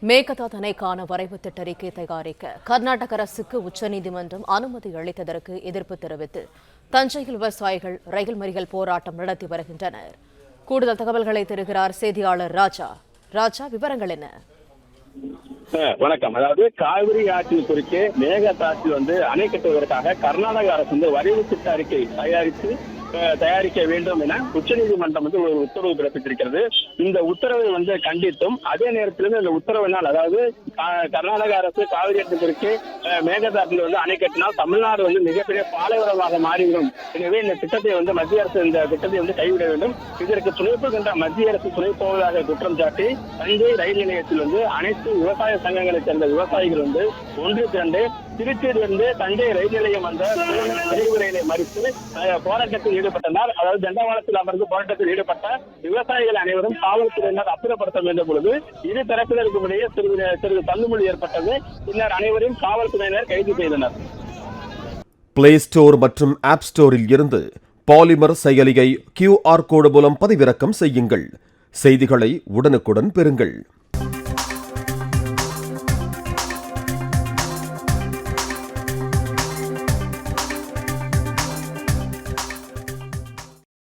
மேகதாது அணைக்கான வரைவு திட்ட அறிக்கை தயாரிக்க கர்நாடக அரசுக்கு உச்சநீதிமன்றம் அனுமதி அளித்ததற்கு எதிர்ப்பு தெரிவித்து தஞ்சையில் விவசாயிகள் ரயில் மறியல் போராட்டம் நடத்தி வருகின்றனர். கூடுதல் தகவல்களை தருகிறார் செய்தியாளர் ராஜா. விவரங்கள் என்ன? வணக்கம். அதாவது காவிரி ஆற்றில் குறுக்கே மேகதாட்டில் அணை கட்டுவதற்காக கர்நாடக அரசு வரைவு திட்ட அறிக்கை தயாரிக்க வேண்டும் என உச்சநீதிமன்றம் ஒரு உத்தரவு பிறப்பித்திருக்கிறது. இந்த உத்தரவை கண்டித்தும் அதே நேரத்தில் இந்த உத்தரவினால், அதாவது கர்நாடக அரசு காவிரி ஆற்றில் குறுக்கே மேகதாட்டில் அணை கட்டினால் தமிழ்நாடு மிகப்பெரிய பாலைவனமாக மாறிவிடும். எனவே இந்த திட்டத்தை மத்திய அரசு இந்த திட்டத்தை கைவிட வேண்டும். இதற்கு துணை போகின்ற மத்திய அரசு துணை போவதாக குற்றம் சாட்டி தஞ்சை ரயில் நிலையத்தில் அனைத்து விவசாய சங்கங்களைச் சேர்ந்த விவசாயிகள் ஒன்று திரண்டு திருச்சியிலிருந்து தஞ்சை ரயில் நிலையம் விரைவு ரயிலை மறித்து போராட்டத்தில் ஈடுபட்டனர். அதாவது தண்டவாளத்தில் அமர்ந்து போராட்டத்தில் ஈடுபட்ட விவசாயிகள் அனைவரும் காவல்துறையினர் அப்புறப்படுத்த வேண்டிய பொழுது இரு தரப்பினருக்கும் இடையே சிறிது தள்ளுமுள்ளி ஏற்பட்டது. பின்னர் அனைவரையும் காவல்துறையினர் கைது செய்தனர். பிளே ஸ்டோர் மற்றும் ஆப் ஸ்டோரில் இருந்து பாலிமர் செயலியை QR கோடு மூலம் பதிவிறக்கம் செய்யுங்கள். செய்திகளை உடனுக்குடன் பெறுங்கள்.